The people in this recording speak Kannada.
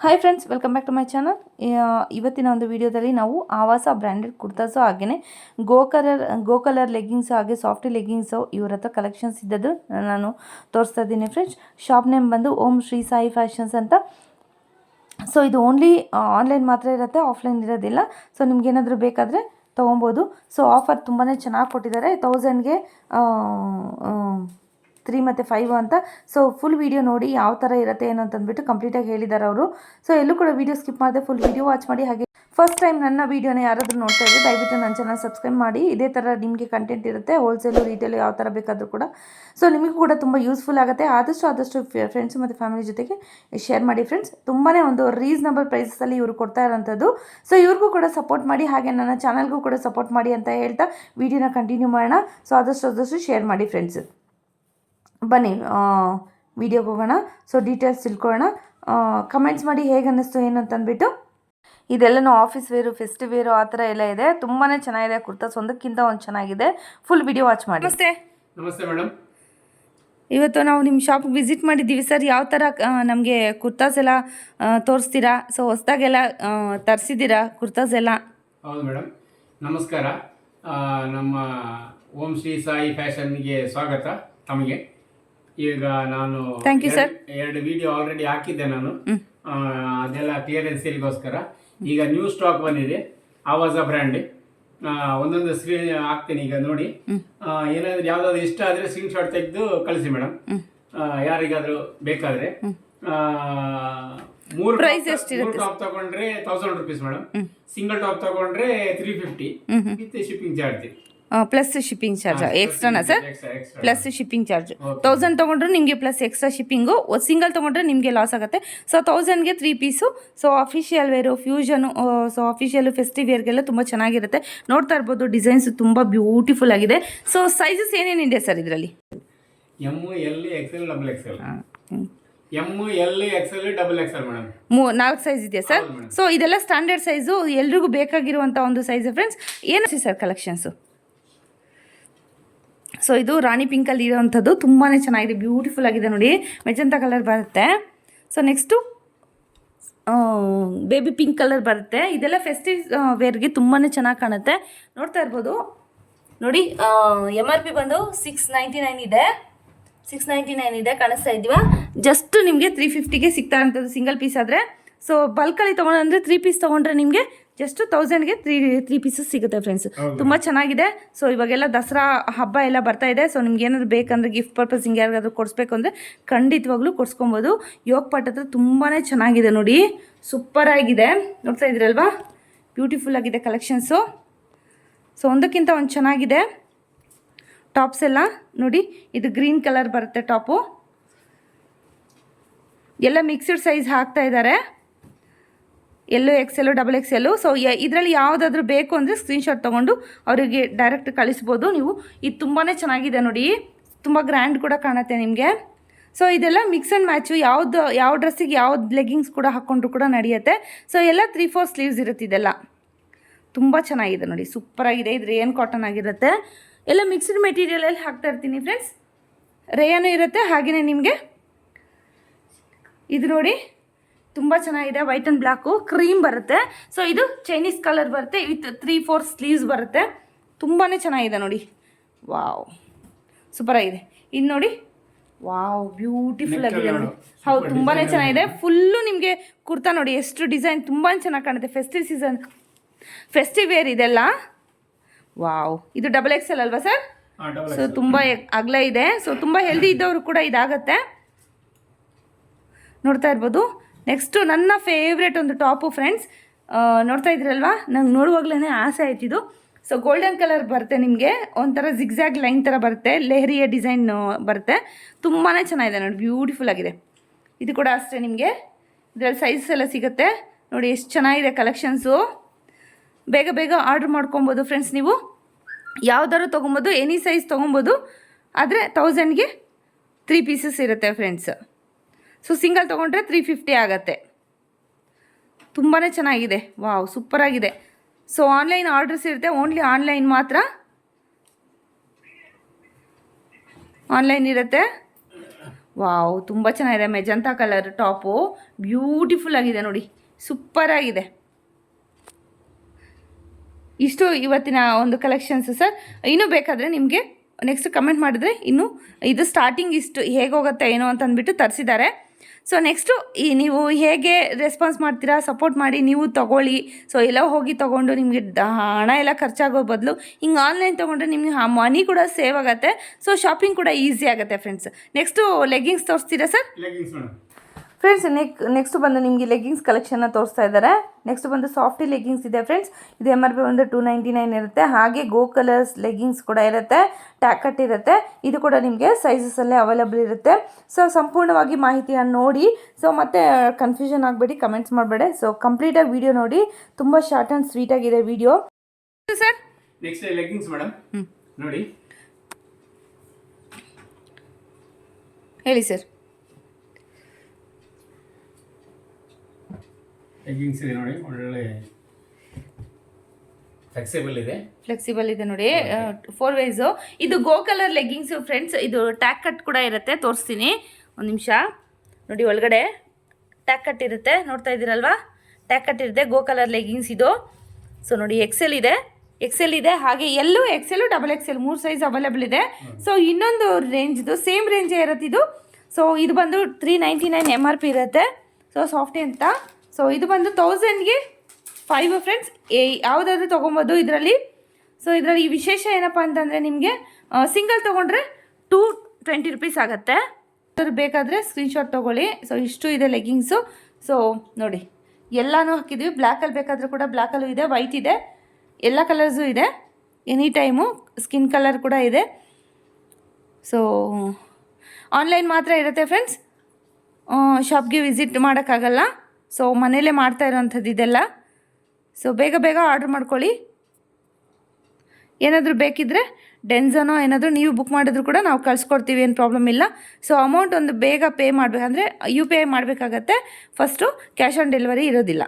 Hi friends, welcome back to my channel. ಇವತ್ತಿನ ಒಂದು ವಿಡಿಯೋದಲ್ಲಿ ನಾವು ಆವಾಸ ಬ್ರ್ಯಾಂಡೆಡ್ ಕುರ್ತಾಸು ಹಾಗೆಯೇ ಗೋ ಕಲರ್ ಲೆಗ್ಗಿಂಗ್ಸು ಹಾಗೆ ಸಾಫ್ಟ್ ಲೆಗ್ಗಿಂಗ್ಸು ಇವ್ರ ಹತ್ರ ಕಲೆಕ್ಷನ್ಸ್ ಇದ್ದದ್ದು ನಾನು ತೋರಿಸ್ತಾ ಇದ್ದೀನಿ ಫ್ರೆಂಡ್ಸ್. ಶಾಪ್ ನೇಮ್ ಬಂದು ಓಂ ಶ್ರೀ ಸಾಯಿ ಫ್ಯಾಷನ್ಸ್ ಅಂತ. ಸೊ ಇದು ಓನ್ಲಿ ಆನ್ಲೈನ್ ಮಾತ್ರ ಇರುತ್ತೆ, ಆಫ್ಲೈನ್ ಇರೋದಿಲ್ಲ. ಸೊ ನಿಮ್ಗೇನಾದರೂ ಬೇಕಾದರೆ ತೊಗೊಬೋದು. ಸೊ ಆಫರ್ ತುಂಬಾ ಚೆನ್ನಾಗಿ ಕೊಟ್ಟಿದ್ದಾರೆ. 1000ಗೆ 3 ಮತ್ತು 5 ಅಂತ. ಸೊ ಫುಲ್ ವೀಡಿಯೋ ನೋಡಿ ಯಾವ ಥರ ಇರುತ್ತೆ ಏನು ಅಂತಂದ್ಬಿಟ್ಟು ಕಂಪ್ಲೀಟಾಗಿ ಹೇಳಿದ್ದಾರೆ ಅವರು. ಸೊ ಎಲ್ಲೂ ಕೂಡ ವೀಡಿಯೋ ಸ್ಕಿಪ್ ಮಾಡಿದೆ ಫುಲ್ ವೀಡಿಯೋ ವಾಚ್ ಮಾಡಿ. ಹಾಗೆ ಫಸ್ಟ್ ಟೈಮ್ ನನ್ನ ವೀಡಿಯೋನ ಯಾರಾದರೂ ನೋಡ್ತಾ ಇದ್ದರೆ ದಯವಿಟ್ಟು ನನ್ನ ಚಾನಲ್ ಸಬ್ಸ್ಕ್ರೈಬ್ ಮಾಡಿ. ಇದೇ ಥರ ನಿಮಗೆ ಕಂಟೆಂಟ್ ಇರುತ್ತೆ, ಹೋಲ್ಸೇಲು ರೀಟೇಲು ಯಾವ ಥರ ಬೇಕಾದರೂ ಕೂಡ. ಸೊ ನಿಮಗೂ ಕೂಡ ತುಂಬ ಯೂಸ್ಫುಲ್ ಆಗುತ್ತೆ. ಆದಷ್ಟು ಫ್ರೆಂಡ್ಸ್ ಮತ್ತು ಫ್ಯಾಮಿಲಿ ಜೊತೆಗೆ ಶೇರ್ ಮಾಡಿ ಫ್ರೆಂಡ್ಸ್. ತುಂಬಾ ಒಂದು ರೀಸನಬಲ್ ಪ್ರೈಸಲ್ಲಿ ಇವರು ಕೊಡ್ತಾ ಇರೋಂಥದ್ದು. ಸೊ ಇವ್ರಿಗೂ ಕೂಡ ಸಪೋರ್ಟ್ ಮಾಡಿ, ಹಾಗೆ ನನ್ನ ಚಾನಲ್ಗೂ ಕೂಡ ಸಪೋರ್ಟ್ ಮಾಡಿ ಅಂತ ಹೇಳ್ತಾ ವೀಡಿಯೋನ ಕಂಟಿನ್ಯೂ ಮಾಡೋಣ. ಸೊ ಆದಷ್ಟು ಶೇರ್ ಮಾಡಿ ಫ್ರೆಂಡ್ಸ್. ಬನ್ನಿ ವಿಡಿಯೋಗೆ ಹೋಗೋಣ. ಸೊ ಡೀಟೇಲ್ಸ್ ತಿಳ್ಕೊಳ್ಳೋಣ. ಕಮೆಂಟ್ಸ್ ಮಾಡಿ ಹೇಗೆ ಅನ್ನಿಸ್ತು ಏನು ಅಂತಂದ್ಬಿಟ್ಟು. ಇದೆಲ್ಲನೂ ಆಫೀಸ್ ವೇರು, ಫೆಸ್ಟಿವ್ ವೇರು ಆ ಥರ ಎಲ್ಲ ಇದೆ. ತುಂಬಾ ಚೆನ್ನಾಗಿದೆ ಕುರ್ತಾಸ್, ಒಂದಕ್ಕಿಂತ ಒಂದು ಚೆನ್ನಾಗಿದೆ. ಫುಲ್ ವಿಡಿಯೋ ವಾಚ್ ಮಾಡಿ. ನಮಸ್ತೆ ಮೇಡಮ್. ಇವತ್ತು ನಾವು ನಿಮ್ಮ ಶಾಪಿಗೆ ವಿಸಿಟ್ ಮಾಡಿದ್ದೀವಿ ಸರ್. ಯಾವ ಥರ ನಮಗೆ ಕುರ್ತಾಸ್ ಎಲ್ಲ ತೋರಿಸ್ತೀರಾ? ಸೊ ಹೊಸದಾಗೆಲ್ಲ ತರಿಸಿದ್ದೀರಾ ಕುರ್ತಾಸ್ ಎಲ್ಲ? ಹೌದು ಮೇಡಮ್, ನಮಸ್ಕಾರ. ನಮ್ಮ ಓಂ ಶ್ರೀ ಸಾಯಿ ಫ್ಯಾಷನ್ಗೆ ಸ್ವಾಗತ ತಮಗೆ. ಈಗ ನಾನು thank you sir. 2 video already ಹಾಕಿದ್ದೆ ನಾನು, ಅದೆಲ್ಲ ಕ್ಲಿಯರೆನ್ಸ್ ಸೇಲ್ಗೋಸ್ಕರ. ಈಗ ನ್ಯೂ ಸ್ಟಾಕ್ ಬಂದಿದೆ ಆವಾಸ ಬ್ರ್ಯಾಂಡ್. ಒಂದೊಂದು ಸ್ಕ್ರೀನ್ ಹಾಕ್ತೀನಿ, ಈಗ ನೋಡಿ. ಏನಾದ್ರು ಯಾವ್ದಾದ್ರು ಇಷ್ಟ ಆದರೆ ಸ್ಕ್ರೀನ್ ಶಾಟ್ ತೆಗೆದು ಕಳಿಸಿ ಮೇಡಮ್, ಯಾರಿಗಾದ್ರೂ ಬೇಕಾದ್ರೆ. 3 ಟಾಪ್ ತಗೊಂಡ್ರೆ 1000 ರುಪೀಸ್ ಮೇಡಮ್. ಸಿಂಗಲ್ ಟಾಪ್ ತಗೊಂಡ್ರೆ 350 with shipping charge. Plus shipping charge ಎಕ್ಸ್ಟ್ರಾನಾ ಸರ್? ಪ್ಲಸ್ ಶಿಪ್ಪಿಂಗ್ ಚಾರ್ಜ್ 1000 ತೊಗೊಂಡ್ರೆ ನಿಮಗೆ ಪ್ಲಸ್ ಎಕ್ಸ್ಟ್ರಾ ಶಿಪ್ಪಿಂಗು. ಸಿಂಗಲ್ ತೊಗೊಂಡ್ರೆ ನಿಮಗೆ ಲಾಸ್ ಆಗುತ್ತೆ. ಸೊ 1000ಗೆ 3 piece. So official wear, fusion, so official festive ವೇರ್ಗೆಲ್ಲ ತುಂಬ ಚೆನ್ನಾಗಿರುತ್ತೆ. ನೋಡ್ತಾ ಇರ್ಬೋದು, ಡಿಸೈನ್ಸ್ ತುಂಬ ಬ್ಯೂಟಿಫುಲ್ ಆಗಿದೆ. ಸೊ ಸೈಜಸ್ ಏನೇನಿದೆ ಸರ್ ಇದರಲ್ಲಿ? M, L, XL, double XL. M, L, XL, double XL madam. 4 size ಇದೆಯಾ ಸರ್? ಸೊ ಇದೆಲ್ಲ ಸ್ಟ್ಯಾಂಡರ್ಡ್ ಸೈಜು, ಎಲ್ರಿಗೂ ಬೇಕಾಗಿರುವಂಥ ಒಂದು ಸೈಜ್ ಫ್ರೆಂಡ್ಸ್. ಏನು ಸರ್ ಕಲೆಕ್ಷನ್ಸು? ಸೊ ಇದು ರಾಣಿ ಪಿಂಕಲ್ಲಿ ಇರೋವಂಥದ್ದು, ತುಂಬಾ ಚೆನ್ನಾಗಿದೆ, ಬ್ಯೂಟಿಫುಲ್ ಆಗಿದೆ ನೋಡಿ. ಮೆಜಂತಾ ಕಲರ್ ಬರುತ್ತೆ. So next baby pink colour ಬರುತ್ತೆ. ಇದೆಲ್ಲ ಫೆಸ್ಟಿವ್ ವೇರ್ಗೆ ತುಂಬಾ ಚೆನ್ನಾಗಿ ಕಾಣುತ್ತೆ. ನೋಡ್ತಾ ಇರ್ಬೋದು ನೋಡಿ. MRP ಬಂದು 699 ಇದೆ. 699 ಇದೆ, ಕಾಣಿಸ್ತಾ ಇದೀವಾ? ಜಸ್ಟ್ ನಿಮಗೆ 350ಗೆ ಸಿಗ್ತಾ ಇರೋಂಥದ್ದು ಸಿಂಗಲ್ ಪೀಸ್ ಆದರೆ. ಸೊ ಬಲ್ಕಲ್ಲಿ ತೊಗೊಂಡ್ರೆ 3 ಪೀಸ್ ತೊಗೊಂಡ್ರೆ ನಿಮಗೆ ಜಸ್ಟ್ 1000ಗೆ 3 ಪೀಸಸ್ ಸಿಗುತ್ತೆ ಫ್ರೆಂಡ್ಸ್. ತುಂಬ ಚೆನ್ನಾಗಿದೆ. ಸೊ ಇವಾಗೆಲ್ಲ ದಸರಾ ಹಬ್ಬ ಎಲ್ಲ ಬರ್ತಾ ಇದೆ. ಸೊ ನಿಮ್ಗೆ ಏನಾದ್ರು ಬೇಕಂದ್ರೆ ಗಿಫ್ಟ್ ಪರ್ಪಸ್ ಹಿಂಗೆ ಯಾರಿಗಾದ್ರೂ ಕೊಡಿಸ್ಬೇಕು ಅಂದರೆ ಖಂಡಿತವಾಗ್ಲೂ ಕೊಡಿಸ್ಕೊಬೋದು. ಯೋಗ ಪಾಟ್ ಹತ್ರ ತುಂಬಾ ಚೆನ್ನಾಗಿದೆ ನೋಡಿ, ಸೂಪರಾಗಿದೆ. ನೋಡ್ತಾ ಇದ್ದೀರಲ್ವಾ, ಬ್ಯೂಟಿಫುಲ್ ಆಗಿದೆ ಕಲೆಕ್ಷನ್ಸು. ಸೊ ಒಂದಕ್ಕಿಂತ ಒಂದು ಚೆನ್ನಾಗಿದೆ. ಟಾಪ್ಸ್ ಎಲ್ಲ ನೋಡಿ, ಇದು ಗ್ರೀನ್ ಕಲರ್ ಬರುತ್ತೆ ಟಾಪು. ಎಲ್ಲ ಮಿಕ್ಸ್ಡ್ ಸೈಜ್ ಹಾಕ್ತಾ ಇದ್ದಾರೆ, ಎಲ್ಲೋ ಎಕ್ಸೆಲ್ಲು, ಡಬಲ್ ಎಕ್ಸೆಲ್ಲು. ಸೊ ಇದರಲ್ಲಿ ಯಾವುದಾದ್ರೂ ಬೇಕು ಅಂದರೆ ಸ್ಕ್ರೀನ್ಶಾಟ್ ತೊಗೊಂಡು ಅವರಿಗೆ ಡೈರೆಕ್ಟ್ ಕಳಿಸ್ಬೋದು ನೀವು. ಇದು ತುಂಬಾ ಚೆನ್ನಾಗಿದೆ ನೋಡಿ, ತುಂಬ ಗ್ರ್ಯಾಂಡ್ ಕೂಡ ಕಾಣುತ್ತೆ ನಿಮಗೆ. ಸೊ ಇದೆಲ್ಲ ಮಿಕ್ಸ್ ಆ್ಯಂಡ್ ಮ್ಯಾಚು, ಯಾವ ಡ್ರೆಸ್ಸಿಗೆ ಯಾವ್ದು ಲೆಗ್ಗಿಂಗ್ಸ್ ಕೂಡ ಹಾಕ್ಕೊಂಡ್ರು ಕೂಡ ನಡೆಯುತ್ತೆ. ಸೊ ಎಲ್ಲ 3-4 ಸ್ಲೀವ್ಸ್ ಇರುತ್ತೆ. ಇದೆಲ್ಲ ತುಂಬ ಚೆನ್ನಾಗಿದೆ ನೋಡಿ, ಸೂಪರಾಗಿದೆ. ಇದು ರೇಯನ್ ಕಾಟನ್ ಆಗಿರುತ್ತೆ. ಎಲ್ಲ ಮಿಕ್ಸ್ಡ್ ಮೆಟೀರಿಯಲಲ್ಲಿ ಹಾಕ್ತಾ ಇರ್ತೀನಿ ಫ್ರೆಂಡ್ಸ್. ರೇಯನು ಇರುತ್ತೆ, ಹಾಗೆಯೇ ನಿಮಗೆ ಇದು ನೋಡಿ ತುಂಬ ಚೆನ್ನಾಗಿದೆ. ವೈಟ್ ಆ್ಯಂಡ್ ಬ್ಲ್ಯಾಕು ಕ್ರೀಮ್ ಬರುತ್ತೆ. ಸೊ ಇದು ಚೈನೀಸ್ ಕಲರ್ ಬರುತ್ತೆ ವಿತ್ 3-4 ಸ್ಲೀವ್ಸ್ ಬರುತ್ತೆ. ತುಂಬಾ ಚೆನ್ನಾಗಿದೆ ನೋಡಿ. ವಾವ್, ಸೂಪರಾಗಿದೆ. ಇದು ನೋಡಿ, ವಾವ್, ಬ್ಯೂಟಿಫುಲ್ ಆಗಿದೆ ನೋಡಿ. ಹೌದು, ತುಂಬಾ ಚೆನ್ನಾಗಿದೆ. ಫುಲ್ಲು ನಿಮಗೆ ಕುರ್ತಾ ನೋಡಿ ಎಷ್ಟು ಡಿಸೈನ್, ತುಂಬಾ ಚೆನ್ನಾಗಿ ಕಾಣುತ್ತೆ. ಫೆಸ್ಟಿವ್ ಸೀಸನ್, ಫೆಸ್ಟಿವ್ ವೇರ್ ಇದೆಲ್ಲ. ವಾವ್, ಇದು ಡಬಲ್ ಎಕ್ಸೆಲ್ ಅಲ್ವಾ ಸರ್? ಸೊ ತುಂಬ ಅಗಲ ಇದೆ. ಸೊ ತುಂಬ ಹೆಲ್ದಿ ಇದ್ದವರು ಕೂಡ ಇದಾಗತ್ತೆ. ನೋಡ್ತಾ ಇರ್ಬೋದು. ನೆಕ್ಸ್ಟು ನನ್ನ ಫೇವ್ರೇಟ್ ಒಂದು ಟಾಪು ಫ್ರೆಂಡ್ಸ್. ನೋಡ್ತಾ ಇದ್ರಲ್ವಾ, ನಂಗೆ ನೋಡುವಾಗಲೇ ಆಸೆ ಆಯ್ತಿದ್ದು. ಸೊ ಗೋಲ್ಡನ್ ಕಲರ್ ಬರುತ್ತೆ ನಿಮಗೆ, ಒಂಥರ ಜಿಗ್ಜ್ಯಾಗ್ ಲೈನ್ ಥರ ಬರುತ್ತೆ, ಲೆಹರಿಯ ಡಿಸೈನ್ ಬರುತ್ತೆ. ತುಂಬಾ ಚೆನ್ನಾಗಿದೆ ನೋಡಿ, ಬ್ಯೂಟಿಫುಲ್ ಆಗಿದೆ. ಇದು ಕೂಡ ಅಷ್ಟೇ, ನಿಮಗೆ ಇದರಲ್ಲಿ ಸೈಜಸ್ ಎಲ್ಲ ಸಿಗುತ್ತೆ ನೋಡಿ. ಎಷ್ಟು ಚೆನ್ನಾಗಿದೆ ಕಲೆಕ್ಷನ್ಸು. ಬೇಗ ಆರ್ಡ್ರ್ ಮಾಡ್ಕೊಬೋದು ಫ್ರೆಂಡ್ಸ್. ನೀವು ಯಾವ್ದಾದ್ರು ತೊಗೊಬೋದು, ಎನಿ ಸೈಜ್ ತೊಗೊಬೋದು. ಆದರೆ 1000ಗೆ 3 ಪೀಸಸ್ ಇರುತ್ತೆ ಫ್ರೆಂಡ್ಸ್. ಸೊ ಸಿಂಗಲ್ ತೊಗೊಂಡ್ರೆ 350 ಆಗುತ್ತೆ. ತುಂಬಾ ಚೆನ್ನಾಗಿದೆ. ವಾವ್, ಸೂಪರಾಗಿದೆ. ಸೊ ಆನ್ಲೈನ್ ಆರ್ಡರ್ಸ್ ಇರುತ್ತೆ, ಓನ್ಲಿ ಆನ್ಲೈನ್ ಮಾತ್ರ ಆನ್ಲೈನ್ ಇರುತ್ತೆ. ವಾವ್, ತುಂಬ ಚೆನ್ನಾಗಿದೆ. ಮೆಜಂತಾ ಕಲರ್ ಟಾಪು ಬ್ಯೂಟಿಫುಲ್ ಆಗಿದೆ ನೋಡಿ, ಸೂಪರ್ ಆಗಿದೆ. ಇಷ್ಟು ಇವತ್ತಿನ ಒಂದು ಕಲೆಕ್ಷನ್ಸು ಸರ್. ಇನ್ನೂ ಬೇಕಾದರೆ ನಿಮಗೆ ನೆಕ್ಸ್ಟ್ ಕಮೆಂಟ್ ಮಾಡಿದ್ರೆ ಇನ್ನೂ ಇದು ಸ್ಟಾರ್ಟಿಂಗ್ ಇಷ್ಟು ಹೇಗೆ ಹೋಗುತ್ತೆ ಏನೋ ಅಂತ ಅಂದ್ಬಿಟ್ಟು ತರಿಸಿದ್ದಾರೆ. ಸೊ ನೆಕ್ಸ್ಟು ನೀವು ಹೇಗೆ ರೆಸ್ಪಾನ್ಸ್ ಮಾಡ್ತೀರಾ, ಸಪೋರ್ಟ್ ಮಾಡಿ ನೀವು ತೊಗೊಳ್ಳಿ. ಸೊ ಎಲ್ಲ ಹೋಗಿ ತೊಗೊಂಡು ನಿಮಗೆ ಹಣ ಎಲ್ಲ ಖರ್ಚಾಗೋ ಬದಲು ಹಿಂಗೆ ಆನ್ಲೈನ್ ತೊಗೊಂಡ್ರೆ ನಿಮಗೆ ಮನಿ ಕೂಡ ಸೇವ್ ಆಗುತ್ತೆ. ಸೊ ಶಾಪಿಂಗ್ ಕೂಡ ಈಸಿ ಆಗುತ್ತೆ ಫ್ರೆಂಡ್ಸ್. ನೆಕ್ಸ್ಟು ಲೆಗ್ಗಿಂಗ್ಸ್ ತೋರಿಸ್ತೀರಾ sir? Leggings madam. Friends next ಬಂದು ನಿಮಗೆ ಲೆಗ್ಗಿಂಗ್ಸ್ ಕಲೆಕ್ಷನ್ನ ತೋರಿಸ್ತಾ ಇದ್ದಾರೆ. ನೆಕ್ಸ್ಟ್ ಬಂದು ಸಾಫ್ಟಿ ಲೆಗ್ಗಿಂಗ್ಸ್ ಇದೆ ಫ್ರೆಂಡ್ಸ್. ಇದು MRP ಬಂದು 299 ಇರುತ್ತೆ. ಹಾಗೆ ಗೋ ಕಲರ್ಸ್ ಲೆಗ್ಗಿಂಗ್ಸ್ ಕೂಡ ಇರುತ್ತೆ, ಟ್ಯಾಕಟ್ ಇರುತ್ತೆ. ಇದು ಕೂಡ ನಿಮಗೆ ಸೈಜಸಲ್ಲೇ ಅವೈಲಬಲ್ ಇರುತ್ತೆ. ಸೊ ಸಂಪೂರ್ಣವಾಗಿ ಮಾಹಿತಿಯನ್ನು ನೋಡಿ. ಸೊ ಮತ್ತೆ ಕನ್ಫ್ಯೂಷನ್ ಆಗಬೇಡಿ, ಕಮೆಂಟ್ಸ್ ಮಾಡಬೇಡಿ. ಸೊ ಕಂಪ್ಲೀಟಾಗಿ ವಿಡಿಯೋ ನೋಡಿ, ತುಂಬ ಶಾರ್ಟ್ ಆ್ಯಂಡ್ ಸ್ವೀಟ್ ಆಗಿದೆ video sir. Next leggings madam ನೋಡಿ, ಹೇಳಿ ಸರ್. ಲೆಗ್ಗಿಂಗ್ಸ್ ಇದೆ ನೋಡಿ, ಒಳ್ಳೆ ಫ್ಲೆಕ್ಸಿಬಲ್ ಇದೆ ನೋಡಿ. 4 ವೇಸು. ಇದು ಗೋ ಕಲರ್ ಲೆಗ್ಗಿಂಗ್ಸು ಫ್ರೆಂಡ್ಸ್. ಇದು ಟ್ಯಾಕ್ ಕಟ್ ಕೂಡ ಇರುತ್ತೆ, ತೋರಿಸ್ತೀನಿ ಒಂದು ನಿಮಿಷ ನೋಡಿ. ಒಳಗಡೆ ಟ್ಯಾಕ್ ಕಟ್ ಇರುತ್ತೆ, ನೋಡ್ತಾ ಇದ್ದೀರಲ್ವಾ, ಟ್ಯಾಕ್ ಕಟ್ ಇರುತ್ತೆ. ಗೋ ಕಲರ್ ಲೆಗ್ಗಿಂಗ್ಸ್ ಇದು. ಸೊ ನೋಡಿ ಎಕ್ಸೆಲ್ ಇದೆ, ಹಾಗೆ ಎಲ್ಲೂ XL, XXL 3 ಸೈಜ್ ಅವೈಲೇಬಲ್ ಇದೆ. ಸೊ ಇನ್ನೊಂದು ರೇಂಜ್ದು ಸೇಮ್ ರೇಂಜೇ ಇರುತ್ತೆ ಇದು. ಸೊ ಇದು ಬಂದು 399 MRP ಇರುತ್ತೆ. ಸೊ ಸಾಫ್ಟಿ ಅಂತ. ಸೊ ಇದು ಬಂದು 1000ಗೆ 5 ಫ್ರೆಂಡ್ಸ್. ಯಾವುದಾದ್ರೂ ತೊಗೊಬೋದು ಇದರಲ್ಲಿ. ಸೊ ಇದರಲ್ಲಿ ವಿಶೇಷ ಏನಪ್ಪ ಅಂತಂದರೆ ನಿಮಗೆ ಸಿಂಗಲ್ ತೊಗೊಂಡ್ರೆ 220 ರೂಪೀಸ್ ಆಗುತ್ತೆ. ಅದ್ರ ಬೇಕಾದರೆ ಸ್ಕ್ರೀನ್ಶಾಟ್ ತೊಗೊಳ್ಳಿ. ಸೊ ಇಷ್ಟು ಇದೆ ಲೆಗ್ಗಿಂಗ್ಸು. ಸೊ ನೋಡಿ ಎಲ್ಲನೂ ಹಾಕಿದ್ವಿ. ಬ್ಲ್ಯಾಕಲ್ಲಿ ಬೇಕಾದರೂ ಕೂಡ ಬ್ಲ್ಯಾಕಲ್ಲೂ ಇದೆ, ವೈಟ್ ಇದೆ, ಎಲ್ಲ ಕಲರ್ಸು ಇದೆ. ಎನಿ ಟೈಮು ಸ್ಕಿನ್ ಕಲರ್ ಕೂಡ ಇದೆ. ಸೊ ಆನ್ಲೈನ್ ಮಾತ್ರ ಇರುತ್ತೆ ಫ್ರೆಂಡ್ಸ್, ಶಾಪ್ಗೆ ವಿಸಿಟ್ ಮಾಡೋಕ್ಕಾಗಲ್ಲ. ಸೊ ಮನೇಲೇ ಮಾಡ್ತಾ ಇರೋವಂಥದ್ದು ಇದೆಲ್ಲ. ಸೊ ಬೇಗ ಆರ್ಡ್ರ್ ಮಾಡ್ಕೊಳ್ಳಿ. ಏನಾದರೂ ಬೇಕಿದ್ದರೆ ಡೆನ್ಸನೋ ಏನಾದರೂ ನೀವು ಬುಕ್ ಮಾಡಿದ್ರು ಕೂಡ ನಾವು ಕಳಿಸ್ಕೊಡ್ತೀವಿ, ಏನು ಪ್ರಾಬ್ಲಮ್ ಇಲ್ಲ. ಸೊ ಅಮೌಂಟ್ ಒಂದು ಬೇಗ ಪೇ ಮಾಡಬೇಕಂದ್ರೆ UPI ಮಾಡಬೇಕಾಗತ್ತೆ. ಫಸ್ಟು ಕ್ಯಾಶ್ ಆನ್ ಡೆಲಿವರಿ ಇರೋದಿಲ್ಲ.